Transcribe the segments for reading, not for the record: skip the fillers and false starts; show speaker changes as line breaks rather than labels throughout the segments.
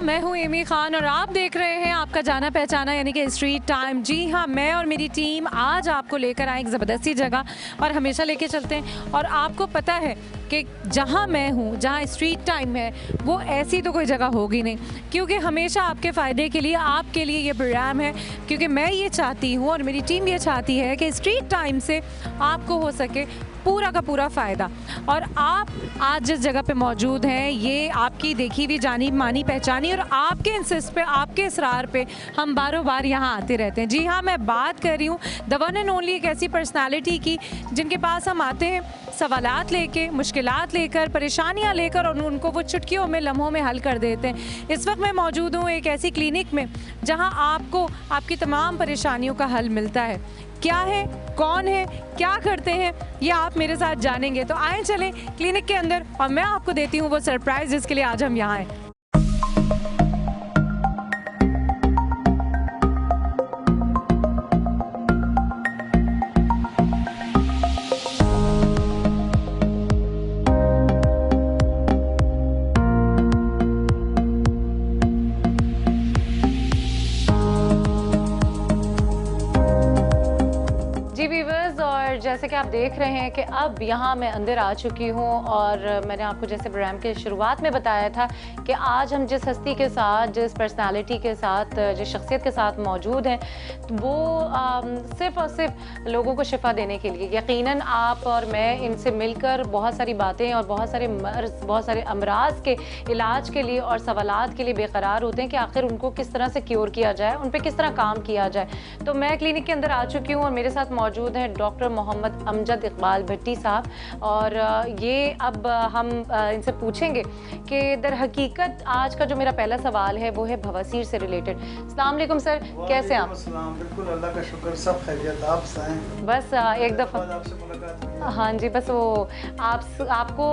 मैं हूँ एमी खान और आप देख रहे हैं आपका जाना पहचाना यानी कि स्ट्रीट टाइम। जी हाँ, मैं और मेरी टीम आज आपको लेकर आए एक ज़बरदस्ती जगह और हमेशा लेके चलते हैं। और आपको पता है कि जहाँ मैं हूँ, जहाँ स्ट्रीट टाइम है, वो ऐसी तो कोई जगह होगी नहीं, क्योंकि हमेशा आपके फ़ायदे के लिए, आपके लिए ये प्रोग्राम है। क्योंकि मैं ये चाहती हूँ और मेरी टीम ये चाहती है कि स्ट्रीट टाइम से आपको हो सके पूरा का पूरा फ़ायदा। और आप आज जिस जगह पे मौजूद हैं, ये आपकी देखी हुई, जानी मानी पहचानी, और आपके इंसिस्ट पे, आपके इसरार पे हम बारों बार यहाँ आते रहते हैं। जी हाँ, मैं बात कर रही हूँ द वन एंड ओनली एक ऐसी पर्सनालिटी की जिनके पास हम आते हैं सवालात लेके, मुश्किलात लेकर, परेशानियाँ लेकर, और उनको वो चुटकियों में, लम्हों में हल कर देते हैं। इस वक्त मैं मौजूद हूँ एक ऐसी क्लिनिक में जहाँ आपको आपकी तमाम परेशानियों का हल मिलता है। क्या है, कौन है, क्या करते हैं, ये आप मेरे साथ जानेंगे। तो आए चलें क्लिनिक के अंदर और मैं आपको देती हूँ वो सरप्राइज जिसके लिए आज हम यहाँ आए। जैसे कि आप देख रहे हैं कि अब यहाँ मैं अंदर आ चुकी हूँ और मैंने आपको जैसे प्रोग्राम के शुरुआत में बताया था कि आज हम जिस हस्ती के साथ, जिस पर्सनालिटी के साथ, जिस शख्सियत के साथ मौजूद हैं, वो सिर्फ़ और सिर्फ लोगों को शिफा देने के लिए। यकीनन आप और मैं इनसे मिलकर बहुत सारी बातें और बहुत सारे मर्ज़, बहुत सारे अमराज के इलाज के लिए और सवालात के लिए बेकरार होते हैं कि आखिर उनको किस तरह से क्योर किया जाए, उन पर किस तरह काम किया जाए। तो मैं क्लिनिक के अंदर आ चुकी हूँ और मेरे साथ मौजूद हैं डॉक्टर मोहम्मद अमजद इकबाल भट्टी साहब। और ये अब हम इनसे पूछेंगे कि दर हकीकत आज का जो मेरा पहला सवाल है वो है बवासीर से रिलेटेड। अस्सलाम वालेकुम सर, कैसे हैं आप?
बिल्कुल, अल्लाह का शुक्र, सब खैरियत। आप हैं?
बस एक दफ़ा
आपसे मुलाकात।
हाँ जी, बस वो आपको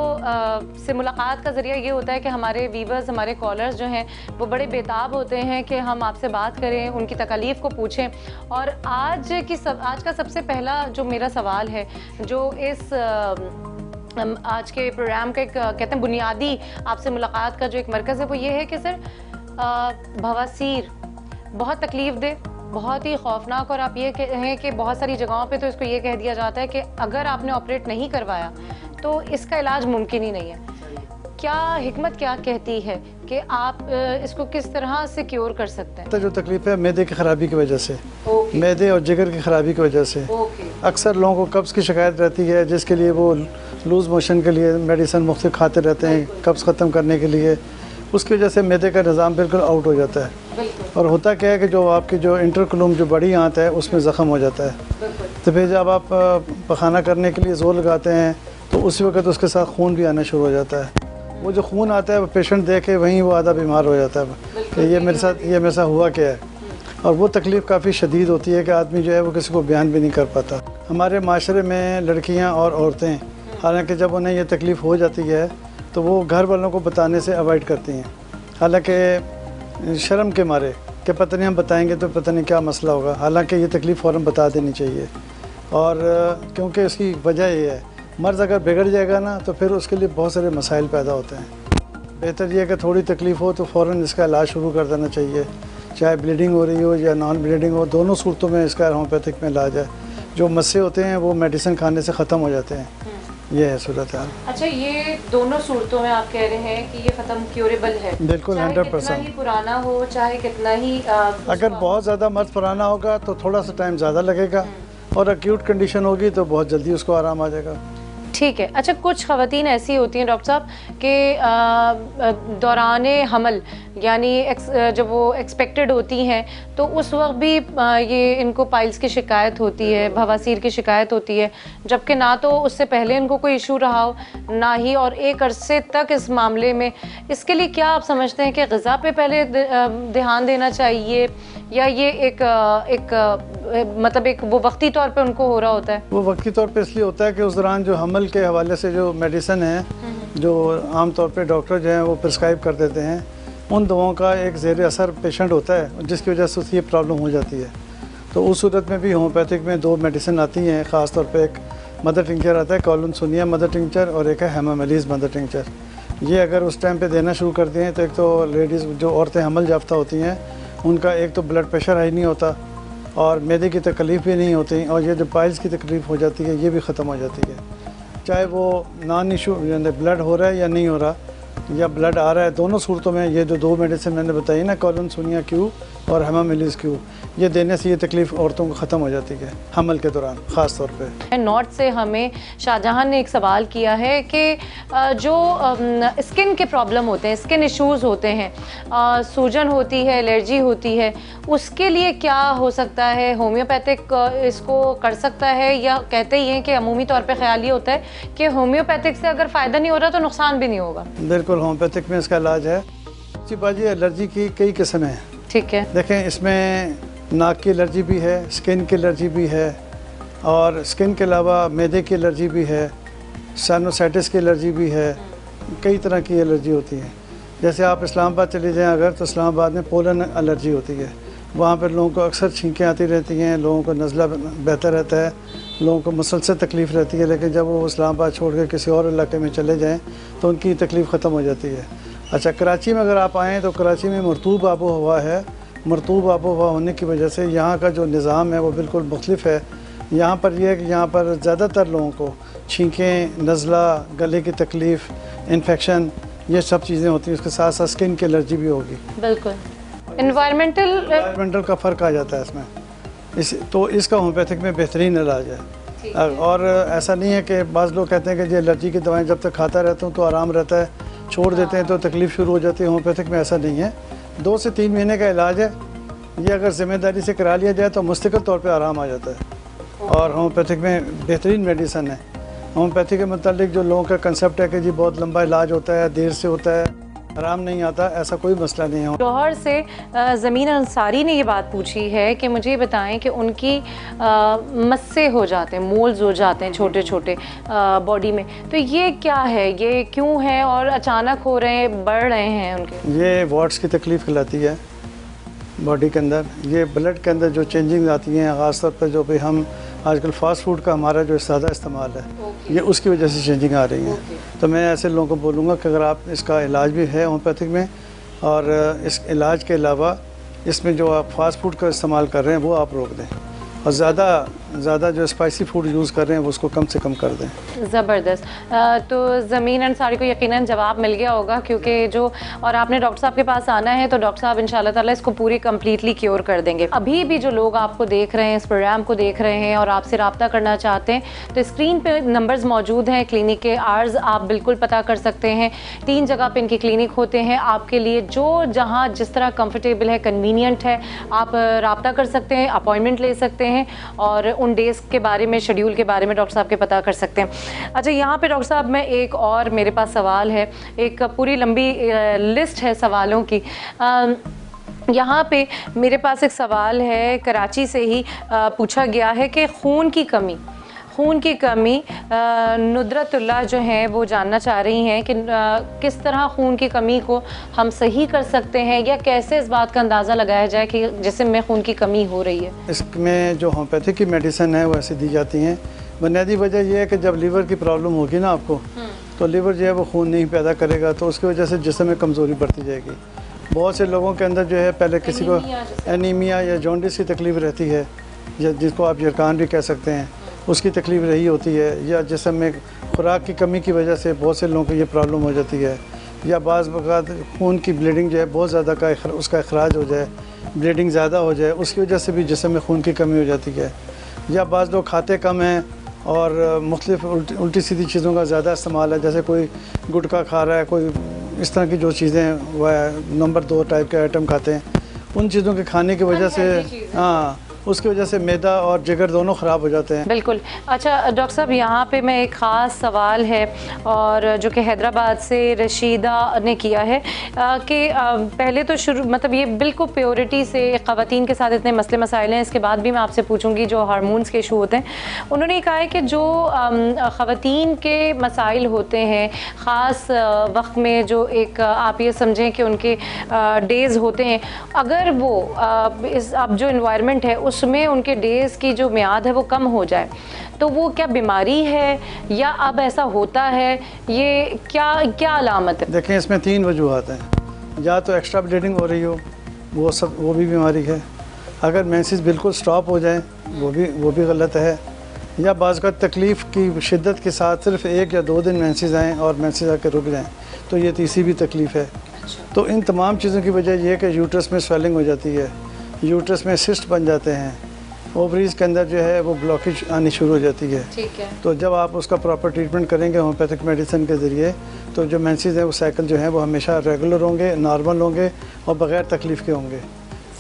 से मुलाकात का ज़रिया ये होता है कि हमारे वीवर्स, हमारे कॉलर्स जो हैं वो बड़े बेताब होते हैं कि हम आपसे बात करें, उनकी तकलीफ़ को पूछें। और आज का सबसे पहला जो मेरा सवाल है, जो इस आज के प्रोग्राम का एक कहते हैं बुनियादी आपसे मुलाकात का जो एक मरकज़ है, वो ये है कि सर बवासीर बहुत तकलीफ़ दे, बहुत ही खौफनाक, और आप ये कहें कि बहुत सारी जगहों पे तो इसको ये कह दिया जाता है कि अगर आपने ऑपरेट नहीं करवाया तो इसका इलाज मुमकिन ही नहीं है। क्या हिकमत क्या कहती है कि आप इसको किस तरह से क्योर कर सकते हैं?
तो जो तकलीफ है मैदे की ख़राबी की वजह से, मैदे और जिगर की ख़राबी की वजह से, अक्सर लोगों को कब्ज़ की शिकायत रहती है, जिसके लिए वो लूज़ मोशन के लिए मेडिसिन मुख्तलिफ खाते रहते हैं कब्ज़ ख़त्म करने के लिए। उसकी वजह से मैदे का निज़ाम बिल्कुल आउट हो जाता है। और होता क्या है कि जो आपकी जो इंटरकुलम जो बड़ी आंत है उसमें ज़ख़म हो जाता है। तो फिर जब आप पखाना करने के लिए ज़ोर लगाते हैं तो उसी वक्त उसके साथ खून भी आना शुरू हो जाता है। वो जो खून आता है वो पेशेंट देख के वहीं वो आधा बीमार हो जाता है कि ये मेरे साथ हुआ क्या है। और वो तकलीफ़ काफ़ी शदीद होती है कि आदमी जो है वो किसी को बयान भी नहीं कर पाता। हमारे माशरे में लड़कियाँ और औरतें, हालांकि जब उन्हें ये तकलीफ़ हो जाती है तो वो घर वालों को बताने से अवॉइड करती हैं, हालांकि शर्म के मारे कि पता नहीं हम बताएंगे तो पता नहीं क्या मसला होगा। हालांकि ये तकलीफ़ फ़ौरन बता देनी चाहिए। और क्योंकि इसकी वजह ये है, मर्ज़ अगर बिगड़ जाएगा ना तो फिर उसके लिए बहुत सारे मसाइल पैदा होते हैं। बेहतर ये है कि थोड़ी तकलीफ़ हो तो फ़ौरन इसका इलाज शुरू कर देना चाहिए, चाहे ब्लीडिंग हो रही हो या नॉन ब्लीडिंग हो, दोनों सूरतों में इसका होम्योपैथिक में इलाज है। जो मस्से होते हैं वो मेडिसिन खाने से ख़त्म हो जाते हैं। ये है सूरत हाल।
अच्छा, ये दोनों सूरतों में आप कह रहे हैं कि ये ख़त्म क्योरेबल है?
बिल्कुल, 100%।
ही पुराना हो, चाहे कितना ही
अगर बहुत ज़्यादा मर्ज़ पुराना होगा तो थोड़ा सा टाइम ज़्यादा लगेगा, और एक्यूट कंडीशन होगी तो बहुत जल्दी उसको आराम आ जाएगा।
ठीक है। अच्छा, कुछ ख़वातीन ऐसी होती हैं डॉक्टर साहब कि दौरान हमल यानी जब वो एक्सपेक्टेड होती हैं तो उस वक्त भी ये इनको पाइल्स की शिकायत होती है, बवासीर की शिकायत होती है, जबकि ना तो उससे पहले इनको कोई इशू रहा हो, ना ही और एक अरसे तक इस मामले में। इसके लिए क्या आप समझते हैं कि ग़िज़ा पे पहले ध्यान देना चाहिए, या ये मतलब एक वो वक्ती तौर पे उनको हो रहा होता है?
वो वक्ती तौर पे इसलिए होता है कि उस दौरान जो हमल के हवाले से जो मेडिसिन है, जो आम तौर पे डॉक्टर जो हैं वो प्रिस्क्राइब कर देते हैं, उन दवाओं का एक ज़ेर असर पेशेंट होता है, जिसकी वजह से उसकी ये प्रॉब्लम हो जाती है। तो उस सूरत में भी होम्योपैथिक में दो मेडिसिन आती हैं ख़ास तौर पे। एक मदर टिंचर आता है, कॉलनसोनिया मदर टिंचर, और एक है हेमामेलिस मदर टिंचर। ये अगर उस टाइम पे देना शुरू कर दें तो एक तो लेडीज़ जो औरतें हमल याफ्ता होती हैं उनका एक तो ब्लड प्रेशर हाई नहीं होता और मैदे की तकलीफ़ भी नहीं होती और ये जो पाइल्स की तकलीफ़ हो जाती है ये भी ख़त्म हो जाती है। चाहे वो नॉन इशू ब्लड हो रहा है या नहीं हो रहा या ब्लड आ रहा है, दोनों सूरतों में ये जो 2 मेडिसिन मैंने बताई ना, कॉलनसुनिया क्यू और हेमामिलिस क्यू, ये देने से ये तकलीफ़ औरतों को ख़त्म हो जाती है हमल के दौरान ख़ास तौर पे।
नॉर्थ से हमें शाहजहां ने एक सवाल किया है कि जो स्किन के प्रॉब्लम होते हैं, स्किन इश्यूज़ होते हैं, सूजन होती है, एलर्जी होती है, उसके लिए क्या हो सकता है? होम्योपैथिक इसको कर सकता है या कहते ही हैं कि अमूमी तौर पे ख्याल ये होता है कि होम्योपैथिक से अगर फ़ायदा नहीं हो रहा तो नुकसान भी नहीं होगा?
बिल्कुल, होम्योपैथिक में इसका इलाज है। जी बाजी, एलर्जी की कई किस्म हैं।
ठीक है।
देखें, इसमें नाक की एलर्जी भी है, स्किन की एलर्जी भी है और स्किन के अलावा मैदे की एलर्जी भी है, साइनोसाइटिस की एलर्जी भी है, कई तरह की एलर्जी होती है। जैसे आप इस्लामाबाद चले जाएं अगर, तो इस्लामाबाद में पोलन एलर्जी होती है। वहाँ पर लोगों को अक्सर छींकें आती रहती हैं, लोगों को नज़ला बेहतर रहता है, लोगों को मुसलसल तकलीफ़ रहती है, लेकिन जब वो इस्लामाबाद छोड़ कर किसी और इलाके में चले जाएँ तो उनकी तकलीफ़ ख़त्म हो जाती है। अच्छा, कराची में अगर आप आएँ तो कराची में मरतूब आबो हवा है। मरतूब आबो हवा होने की वजह से यहाँ का जो निज़ाम है वो बिल्कुल मुख्तलिफ है। यहाँ पर यह है कि यहाँ पर ज़्यादातर लोगों को छींकें, नज़ला, गले की तकलीफ़, इन्फेक्शन, ये सब चीज़ें होती हैं। उसके साथ साथ स्किन की एलर्जी भी होगी।
बिल्कुल। एनवायरमेंटल
का फ़र्क आ जाता है इसमें। तो इसका होम्योपैथिक में बेहतरीन इलाज है। और ऐसा नहीं है कि बाज़ लोग कहते हैं कि ये एलर्जी की दवाएँ जब तक खाता रहता हूँ तो आराम रहता है, छोड़ देते हैं तो तकलीफ़ शुरू हो जाती है। होम्योपैथिक में ऐसा नहीं है। 2 से 3 महीने का इलाज है। ये अगर ज़िम्मेदारी से करा लिया जाए तो मुस्तकिल तौर पे आराम आ जाता है। और होम्योपैथिक में बेहतरीन मेडिसन है। होम्योपैथी के मतलब जो लोगों का कंसेप्ट है कि जी बहुत लंबा इलाज होता है, देर से होता है, आराम नहीं आता, ऐसा कोई मसला नहीं है।
जौहर से ज़मीन अंसारी ने ये बात पूछी है कि मुझे बताएं कि उनकी मस्से हो जाते हैं, मोल्स हो जाते हैं छोटे छोटे बॉडी में, तो ये क्या है, ये क्यों है और अचानक हो रहे हैं, बढ़ रहे हैं उनके?
ये वाट्स की तकलीफ़ कहलाती है बॉडी के अंदर। ये ब्लड के अंदर जो चेंजिंग आती हैं, ख़ास तौर पर जो भी हम आजकल फास्ट फूड का हमारा जो ज़्यादा इस्तेमाल है, ये उसकी वजह से चेंजिंग आ रही है। तो मैं ऐसे लोगों को बोलूँगा कि अगर आप, इसका इलाज भी है होम्योपैथिक में, और इस इलाज के अलावा इसमें जो आप फास्ट फूड का इस्तेमाल कर रहे हैं वो आप रोक दें और ज़्यादा जो स्पाइसी फूड यूज़ कर रहे हैं वो उसको कम से कम कर दें।
ज़बरदस्त। तो ज़मीन अंसारी को यकीनन जवाब मिल गया होगा, क्योंकि जो, और आपने डॉक्टर साहब के पास आना है तो डॉक्टर साहब इंशाल्लाह ताला इसको पूरी कम्प्लीटली क्योर कर देंगे। अभी भी जो लोग आपको देख रहे हैं, इस प्रोग्राम को देख रहे हैं और आपसे रब्ता करना चाहते हैं तो स्क्रीन पे नंबर्स मौजूद हैं, क्लिनिक के आर्स आप बिल्कुल पता कर सकते हैं। 3 जगह पे इनके क्लिनिक होते हैं आपके लिए, जो जहाँ जिस तरह कम्फर्टेबल है, कन्वीनियंट है, आप रब्ता कर सकते हैं, अपॉइंटमेंट ले सकते हैं और उन डेज़ के बारे में, शेड्यूल के बारे में डॉक्टर साहब के पता कर सकते हैं। अच्छा, यहाँ पे डॉक्टर साहब मैं एक और, मेरे पास सवाल है, एक पूरी लंबी लिस्ट है सवालों की। यहाँ पे मेरे पास एक सवाल है, कराची से ही पूछा गया है कि खून की कमी नुदरतुल्लाह जो हैं वो जानना चाह रही हैं कि किस तरह खून की कमी को हम सही कर सकते हैं या कैसे इस बात का अंदाज़ा लगाया जाए कि जिसम में खून की कमी हो रही है।
इसमें जो होम्योपैथिक की मेडिसिन है वो ऐसे दी जाती हैं। बुनियादी वजह यह है कि जब लीवर की प्रॉब्लम होगी ना आपको, तो लीवर जो है वो खून नहीं पैदा करेगा, तो उसकी वजह से जिस्म में कमज़ोरी बढ़ती जाएगी। बहुत से लोगों के अंदर जो है पहले किसी को एनीमिया या जॉन्डिस की तकलीफ़ रहती है, या जिसको आप यरकान भी कह सकते हैं, उसकी तकलीफ़ रही होती है, या जिस्म में खुराक की कमी की वजह से बहुत से लोगों को ये प्रॉब्लम हो जाती है, या बाज़ वक़्त खून की ब्लीडिंग जो है बहुत ज़्यादा का उसका अखराज हो जाए, ब्लीडिंग ज़्यादा हो जाए, उसकी वजह से भी जिस्म में खून की कमी हो जाती है। या बाज़ लोग खाते कम हैं और मुख्तलिफ उल्टी सीधी चीज़ों का ज़्यादा इस्तेमाल है, जैसे कोई गुटखा खा रहा है, कोई इस तरह की जो चीज़ें वह नंबर 2 टाइप के आइटम खाते हैं, उन चीज़ों के खाने की वजह से, हाँ, उसकी वजह से मैदा और जिगर दोनों ख़राब हो जाते हैं।
बिल्कुल। अच्छा डॉक्टर साहब, यहाँ पे मैं एक ख़ास सवाल है और जो कि हैदराबाद से रशीदा ने किया है कि पहले तो शुरू, मतलब ये बिल्कुल प्योरिटी से ख़वातीन के साथ इतने मसले मसाइल हैं, इसके बाद भी मैं आपसे पूछूंगी जो हार्मोन्स के इशू होते हैं। उन्होंने ये कहा है कि जो ख़वातीन के मसाइल होते हैं ख़ास वक्त में, जो एक आप ये समझें कि उनके डेज़ होते हैं, अगर वो अब जो इन्वायरमेंट है उसमें उनके डेज़ की जो मियाद है वो कम हो जाए तो वो क्या बीमारी है या अब ऐसा होता है, ये क्या क्या अलामत है?
देखें, इसमें 3 वजूहात हैं। या तो एक्स्ट्रा ब्लीडिंग हो रही हो, वो भी बीमारी है। अगर मेंसेस बिल्कुल स्टॉप हो जाए, वो भी गलत है। या बाज़ का तकलीफ़ की शिद्दत के साथ सिर्फ 1 या 2 दिन मेंसेस आएँ और मेंसेस आकर रुक जाएँ, तो ये तीसरी भी तकलीफ़ है। तो इन तमाम चीज़ों की वजह यह है कि यूट्रस में स्वेलिंग हो जाती है, यूट्रस में सिस्ट बन जाते हैं, ओवरीज़ के अंदर जो है वो ब्लॉकेज आनी शुरू हो जाती है।
ठीक है।
तो जब आप उसका प्रॉपर ट्रीटमेंट करेंगे होम्योपैथिक मेडिसिन के ज़रिए, तो जो मेंसेस हैं वो साइकिल जो है वो हमेशा रेगुलर होंगे, नॉर्मल होंगे और बग़ैर तकलीफ़ के होंगे।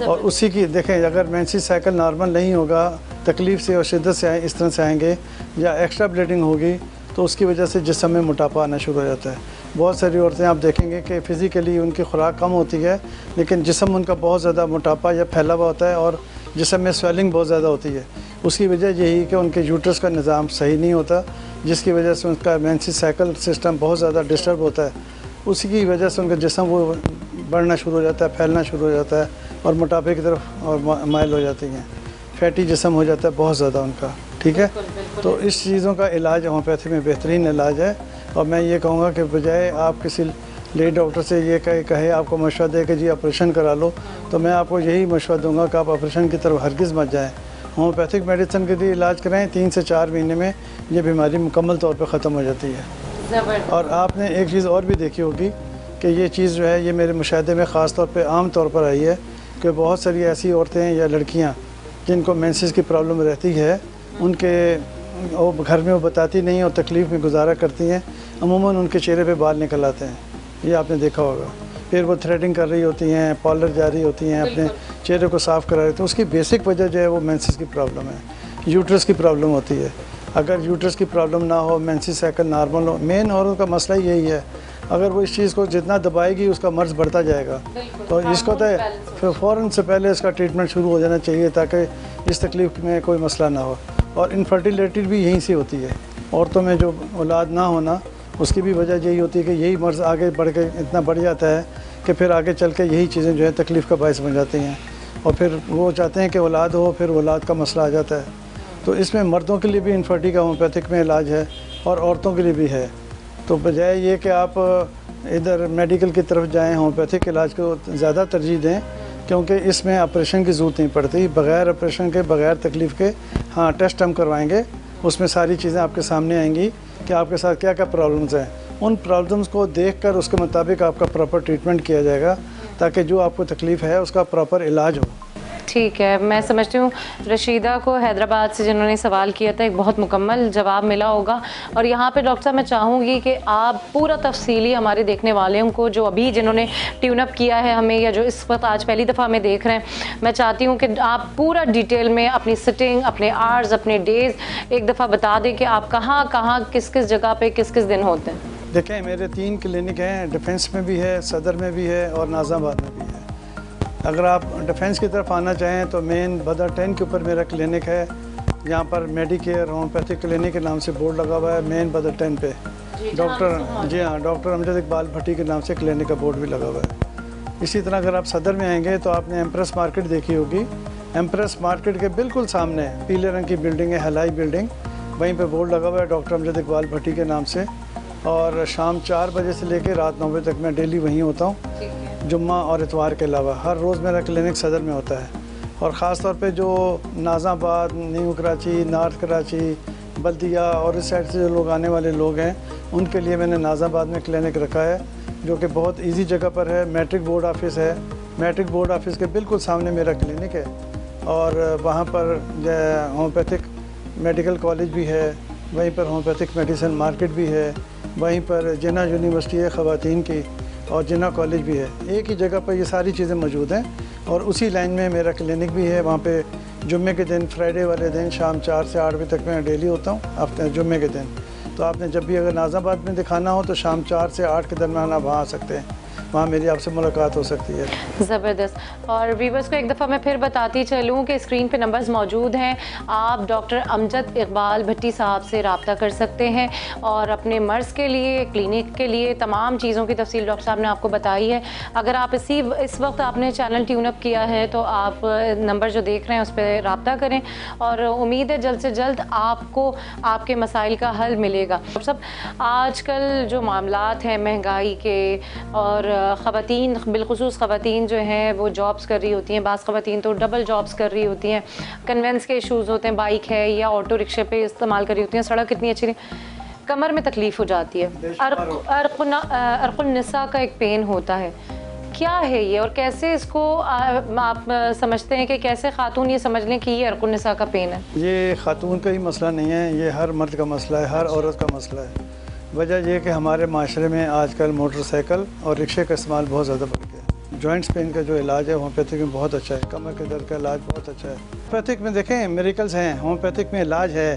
और उसी की देखें, अगर मेंसेस साइकिल नॉर्मल नहीं होगा, तकलीफ़ से और शिद्दत से इस तरह से आएंगे या एक्स्ट्रा ब्लीडिंग होगी, तो उसकी वजह से जिस्म में मोटापा आना शुरू हो जाता है। बहुत सारी औरतें आप देखेंगे कि फ़िज़िकली उनकी खुराक कम होती है, लेकिन जिस्म उनका बहुत ज़्यादा मोटापा या फैला हुआ होता है और जिस्म में स्वेलिंग बहुत ज़्यादा होती है। उसकी वजह यही कि उनके यूट्रस का निज़ाम सही नहीं होता, जिसकी वजह से उनका मेंसेस साइकिल सिस्टम बहुत ज़्यादा डिस्टर्ब होता है। उसी की वजह से उनका जिस्म वो बढ़ना शुरू हो जाता है, फैलना शुरू हो जाता है और मोटापे की तरफ और माइल हो जाती हैं, फैटी जिस्म हो जाता है बहुत ज़्यादा उनका। ठीक है, तो इस चीज़ों का इलाज होम्योपैथी में बेहतरीन इलाज है। और मैं ये कहूँगा कि बजाय आप किसी लेडी डॉक्टर से ये कहे आपको मशवरा दे कि जी ऑपरेशन करा लो, तो मैं आपको यही मशवरा दूंगा कि आप ऑपरेशन की तरफ हरगिज़ मत जाएँ। होम्योपैथिक मेडिसिन के लिए इलाज कराएँ, 3 से 4 महीने में ये बीमारी मुकम्मल तौर पर ख़त्म हो जाती है। और आपने एक चीज़ और भी देखी होगी कि ये चीज़ जो है ये मेरे मुशाहदे में ख़ास तौर पे आम तौर पर आई है कि बहुत सारी ऐसी औरतें या लड़कियां जिनको मेंसेस की प्रॉब्लम रहती है, उनके वो घर में वो बताती नहीं और तकलीफ़ में गुजारा करती हैं, अमूमन उनके चेहरे पे बाल निकल आते हैं, ये आपने देखा होगा। फिर वो थ्रेडिंग कर रही होती हैं, पार्लर जा रही होती हैं, अपने चेहरे को साफ़ करा रही होती हैं। उसकी बेसिक वजह जो है वो मेंसेस की प्रॉब्लम है, यूट्रस की प्रॉब्लम होती है। अगर यूट्रस की प्रॉब्लम ना हो, मेंसेस साइकिल नॉर्मल हो, मेन औरत का मसला यही है। अगर वो इस चीज़ को जितना दबाएगी उसका मर्ज बढ़ता जाएगा, तो इसको तो फ़ौरन से पहले इसका ट्रीटमेंट शुरू हो जाना चाहिए ताकि इस तकलीफ़ में कोई मसला ना हो। और इनफर्टिलिटी भी यहीं से होती है, औरतों में जो औलाद ना होना, उसकी भी वजह यही होती है कि यही मर्ज़ आगे बढ़ के इतना बढ़ जाता है कि फिर आगे चल के यही चीज़ें जो है तकलीफ़ का बायस बन जाती हैं और फिर वो चाहते हैं कि औलाद हो, फिर औलाद का मसला आ जाता है। तो इसमें मर्दों के लिए भी इनफर्टिलिटी का होम्योपैथिक में इलाज है और औरतों के लिए भी है। तो बजाय ये कि आप इधर मेडिकल की तरफ जाएँ, होम्योपैथिक इलाज को ज़्यादा तरजीह दें, क्योंकि इसमें ऑपरेशन की ज़रूरत नहीं पड़ती। बग़ैर ऑपरेशन के, बग़ैर तकलीफ़ के, हाँ टेस्ट हम करवाएंगे, उसमें सारी चीज़ें आपके सामने आएंगी कि आपके साथ क्या क्या प्रॉब्लम्स हैं। उन प्रॉब्लम्स को देखकर उसके मुताबिक आपका प्रॉपर ट्रीटमेंट किया जाएगा ताकि जो आपको तकलीफ़ है उसका प्रॉपर इलाज हो।
ठीक है, मैं समझती हूँ रशीदा को हैदराबाद से जिन्होंने सवाल किया था एक बहुत मुकम्मल जवाब मिला होगा। और यहाँ पे डॉक्टर साहब मैं चाहूँगी कि आप पूरा तफसीली हमारे देखने वालों को, जो अभी जिन्होंने ट्यून अप किया है हमें या जो इस वक्त आज पहली दफ़ा हमें देख रहे हैं, मैं चाहती हूँ कि आप पूरा डिटेल में अपनी सिटिंग, अपने आवर्स, अपने डेज़ एक दफ़ा बता दें कि आप कहाँ कहाँ किस किस जगह पर किस किस दिन होते हैं।
देखें, मेरे 3 क्लिनिक हैं, डिफेंस में भी है, सदर में भी है और नाज़ाबाद में भी है। अगर आप डिफेंस की तरफ आना चाहें तो मेन बदर 10 के ऊपर मेरा क्लिनिक है, यहाँ पर मेडिकेयर होम्योपैथिक क्लिनिक के नाम से बोर्ड लगा हुआ है मेन बदर 10 पे। डॉक्टर अमजद इकबाल भट्टी के नाम से क्लिनिक का बोर्ड भी लगा हुआ है। इसी तरह अगर आप सदर में आएंगे तो आपने एम्प्रेस मार्केट देखी होगी, एम्प्रेस मार्केट के बिल्कुल सामने पीले रंग की बिल्डिंग है, हलाई बिल्डिंग, वहीं पर बोर्ड लगा हुआ है डॉक्टर अमजद इकबाल भट्टी के नाम से। और शाम 4 बजे से लेकर रात 9 बजे तक मैं डेली वहीं होता हूँ, जुम्मा और इतवार के अलावा। हर रोज़ मेरा क्लिनिक सदर में होता है। और ख़ास तौर पे जो नाज़ाबाद, न्यू कराची, नॉर्थ कराची, बल्दिया और इस साइड से जो लोग आने वाले लोग हैं, उनके लिए मैंने नाज़ाबाद में क्लिनिक रखा है, जो कि बहुत इजी जगह पर है। मैट्रिक बोर्ड ऑफिस है, मैट्रिक बोर्ड ऑफिस के बिल्कुल सामने मेरा क्लिनिक है। और वहाँ पर होम्योपैथिक मेडिकल कॉलेज भी है, वहीं पर होम्योपैथिक मेडिसिन मार्केट भी है, वहीं पर जिन्ना यूनिवर्सिटी है ख़वातीन की और जिन्ना कॉलेज भी है। एक ही जगह पर ये सारी चीज़ें मौजूद हैं। और उसी लाइन में मेरा क्लिनिक भी है। वहाँ पे जुम्मे के दिन, फ्राइडे वाले दिन शाम 4 से 8 बजे तक मैं डेली होता हूँ, हफ्ते जुम्मे के दिन। तो आपने जब भी अगर नाज़ाबाद में दिखाना हो तो शाम 4 से 8 के दरमियान आप वहाँ आ सकते हैं। वहाँ मेरी आपसे मुलाकात हो सकती है।
ज़बरदस्त। और व्यूअर्स को एक दफ़ा मैं फिर बताती चलूँ कि स्क्रीन पे नंबर्स मौजूद हैं, आप डॉक्टर अमजद इकबाल भट्टी साहब से रब्ता कर सकते हैं और अपने मर्ज़ के लिए, क्लिनिक के लिए तमाम चीज़ों की तफसील डॉक्टर साहब ने आपको बताई है। अगर आप इस वक्त आपने चैनल ट्यून अप किया है तो आप नंबर जो देख रहे हैं उस पर रब्ता करें और उम्मीद है जल्द से जल्द आपको आपके मसाइल का हल मिलेगा। डॉक्टर साहब, आजकल जो मामलात हैं महंगाई के और ख़वातीन, बिलख़ुसूस ख़वातीन जो हैं वो जॉब्स कर रही होती हैं, बाज़ ख़वातीन तो डबल जॉब्स कर रही होती हैं, कन्वेंस के इशूज़ होते हैं, बाइक है या ऑटो रिक्शे पे इस्तेमाल कर रही होती हैं, सड़क इतनी अच्छी नहीं, कमर में तकलीफ़ हो जाती है, अर्क़ुन्निसा का एक पेन होता है, क्या है ये और कैसे इसको आप समझते हैं कि कैसे खातून ये समझ लें कि ये अर्क़ुन्निसा का पेन है? ये
खातून का ही मसला नहीं है, ये हर मर्द का मसला है, हर औरत का मसला है। वजह यह कि हमारे माशरे में आजकल मोटरसाइकिल और रिक्शे का इस्तेमाल बहुत ज़्यादा बढ़ गया है। जॉइंट्स पेन का जो इलाज है होम्योपैथिक में बहुत अच्छा है, कमर के दर्द का इलाज बहुत अच्छा है। होम्योपैथिक में देखें मेडिकल्स हैं, होम्योपैथिक में इलाज है,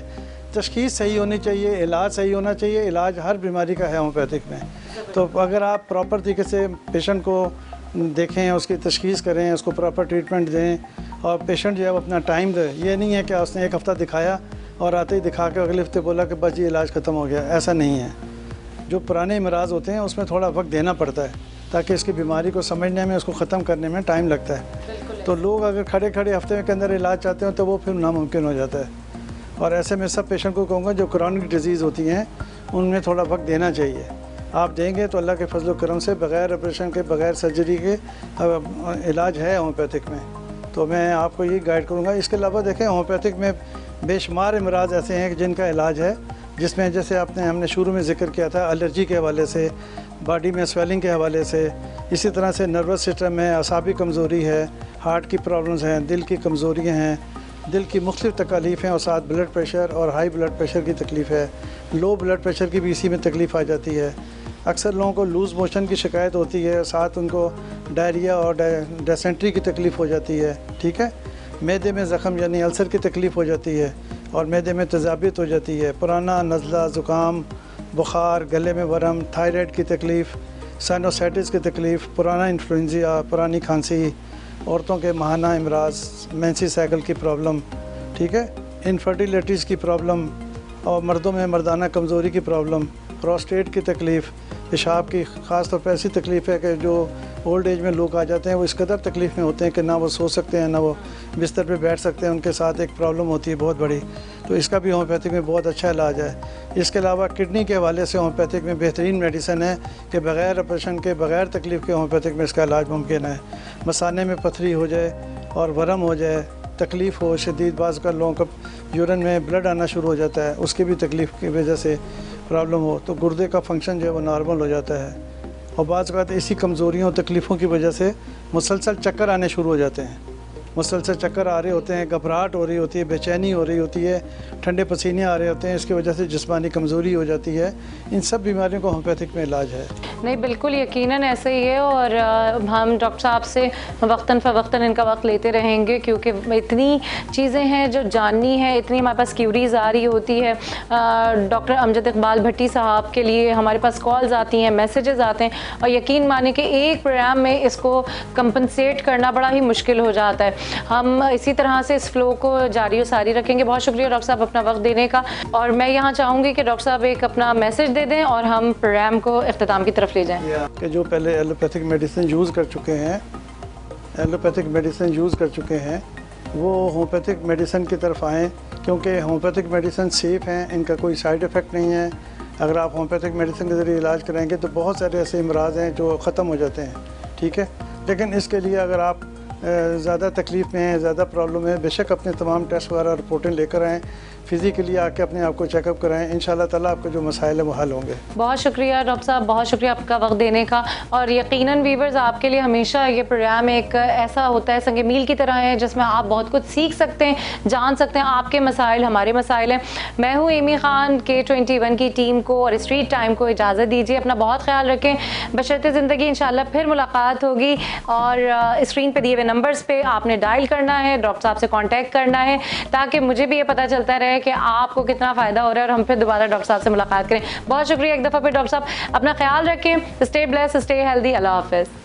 तशख़ीस सही होनी चाहिए, इलाज सही होना चाहिए, इलाज हर बीमारी का है होम्योपैथिक में। तो अगर आप प्रॉपर तरीके से पेशेंट को देखें, उसकी तशख़ीस करें, उसको प्रॉपर ट्रीटमेंट दें और पेशेंट जो है अपना टाइम दे। ये नहीं है कि उसने एक हफ़्ता दिखाया और आते ही दिखा के अगले हफ्ते बोला कि बस ये इलाज ख़त्म हो गया, ऐसा नहीं है। जो पुराने इमराज़ होते हैं उसमें थोड़ा वक्त देना पड़ता है ताकि इसकी बीमारी को समझने में, उसको ख़त्म करने में टाइम लगता है। तो लोग अगर खड़े खड़े हफ्ते के अंदर इलाज चाहते हैं तो वो फिर नामुमकिन हो जाता है। और ऐसे में सब पेशेंट को कहूँगा जो क्रॉनिक डिजीज़ होती हैं उनमें थोड़ा वक्त देना चाहिए। आप देंगे तो अल्लाह के फजल करम से बग़ैर ऑपरेशन के, बग़ैर सर्जरी के इलाज है होम्योपैथिक में। तो मैं आपको यही गाइड करूँगा। इसके अलावा देखें होम्योपैथिक में बेशुमार इमराज़ ऐसे हैं जिनका इलाज है, जिसमें जैसे हमने शुरू में ज़िक्र किया था एलर्जी के हवाले से, बॉडी में स्वेलिंग के हवाले से, इसी तरह से नर्वस सिस्टम में असाबी कमज़ोरी है, हार्ट की प्रॉब्लम्स हैं, दिल की कमज़ोरियाँ हैं, दिल की मुख्तलिफ़ तकलीफ़ हैं और साथ ब्लड प्रेशर और हाई ब्लड प्रेशर की तकलीफ़ है, लो ब्लड प्रेशर की भी इसी में तकलीफ़ आ जाती है। अक्सर लोगों को लूज़ मोशन की शिकायत होती है, साथ उनको डायरिया और डिसेंट्री की तकलीफ़ हो जाती है। ठीक है, मैदे में ज़ख़म यानी अल्सर की तकलीफ़ हो जाती है और मैदे में तेज़ाबियत हो जाती है, पुराना नज़ला, ज़ुकाम, बुखार, गले में वरम, थायराइड की तकलीफ़, साइनोसाइटिस की तकलीफ़, पुराना इन्फ्लुएंजा, पुरानी खांसी, औरतों के माहाना इमराज़, मेंसी साइकिल की प्रॉब्लम, ठीक है, इनफर्टिलिटीज़ की प्रॉब्लम और मर्दों में मर्दाना कमज़ोरी की प्रॉब्लम, प्रोस्टेट की तकलीफ़, पेशाब की ख़ास तौर पर ऐसी तकलीफ़ है कि जो ओल्ड एज में लोग आ जाते हैं वो इस कदर तकलीफ़ में होते हैं कि ना वो सो सकते हैं, ना वो बिस्तर पे बैठ सकते हैं, उनके साथ एक प्रॉब्लम होती है बहुत बड़ी। तो इसका भी होम्योपैथिक में बहुत अच्छा इलाज है। इसके अलावा किडनी के हवाले से होम्योपैथिक में बेहतरीन मेडिसन है कि बग़ैर ऑपरेशन के, बग़ैर तकलीफ़ के होम्योपैथिक में इसका इलाज मुमकिन है। मसाने में पथरी हो जाए और वरम हो जाए, तकलीफ़ हो शदीद, बाज़ का लोगों का यूरिन में ब्लड आना शुरू हो जाता है, उसकी भी तकलीफ़ की वजह से प्रॉब्लम हो तो गुर्दे का फंक्शन जो है वो नॉर्मल हो जाता है। और बाज़ बात इसी कमज़ोरियों और तकलीफ़ों की वजह से मुसलसल चक्कर आने शुरू हो जाते हैं, मुसलसल चक्कर आ रहे होते हैं, घबराहट हो रही होती है, बेचैनी हो रही होती है, ठंडे पसीने आ रहे होते हैं, इसकी वजह से जिस्मानी कमज़ोरी हो जाती है। इन सब बीमारियों को होम्योपैथिक में इलाज है।
नहीं, बिल्कुल यकीनन ऐसे ही है और हम डॉक्टर साहब से वक्तन फ़वक्तन इनका वक्त लेते रहेंगे क्योंकि इतनी चीज़ें हैं जो जाननी है, इतनी हमारे पास क्यूरीज़ आ रही होती है। डॉक्टर अमजद इकबाल भट्टी साहब के लिए हमारे पास कॉल्स आती हैं, मैसेजेस आते हैं और यकीन माने कि एक प्रोग्राम में इसको कंपनसेट करना बड़ा ही मुश्किल हो जाता है। हम इसी तरह से इस फ़्लो को जारी और सारी रखेंगे। बहुत शुक्रिया डॉक्टर साहब अपना वक्त देने का और मैं यहाँ चाहूँगी कि डॉक्टर साहब एक अपना मैसेज दे दें और हम प्रोग्राम को इख्तिताम की तरफ ले जाएं।
कि जो पहले एलोपैथिक मेडिसिन यूज़ कर चुके हैं, एलोपैथिक मेडिसिन यूज़ कर चुके हैं, वो होम्योपैथिक मेडिसिन की तरफ आएँ क्योंकि होम्योपैथिक मेडिसिन सेफ़ हैं, इनका कोई साइड इफ़ेक्ट नहीं है। अगर आप होम्योपैथिक मेडिसिन के ज़रिए इलाज कराएंगे तो बहुत सारे ऐसे इमराज़ हैं जो ख़त्म हो जाते हैं। ठीक है, लेकिन इसके लिए अगर आप ज़्यादा तकलीफ़ में हैं, ज़्यादा प्रॉब्लम है, बेशक अपने तमाम टेस्ट वगैरह रिपोर्टें लेकर आएँ, फिज़िकली आके अपने आप को चेकअप कराएं, इंशाल्लाह ताला आपके जो मसाइल है वो हल होंगे।
बहुत शुक्रिया डॉक्टर साहब, बहुत शुक्रिया आपका वक्त देने का और यकीनन वीवर्स आपके लिए हमेशा ये प्रोग्राम एक ऐसा होता है संगे मील की तरह है जिसमें आप बहुत कुछ सीख सकते हैं, जान सकते हैं, आपके मसाइल हमारे मसाइल हैं। मैं हूँ एमी खान, K21 की टीम को और स्ट्रीट टाइम को इजाज़त दीजिए। अपना बहुत ख्याल रखें, बशर्ते ज़िंदगी। इंशाल्लाह फिर मुलाकात होगी और स्क्रीन पर दिए हुए नंबर्स पे आपने डायल करना है, डॉक्टर साहब से कांटेक्ट करना है, ताकि मुझे भी ये पता चलता रहे कि आपको कितना फ़ायदा हो रहा है और हम फिर दोबारा डॉक्टर साहब से मुलाकात करें। बहुत शुक्रिया एक दफ़ा फिर डॉक्टर साहब, अपना ख्याल रखें, स्टे ब्लेस्ड, स्टे हेल्दी, अल्लाह हाफ़िज़।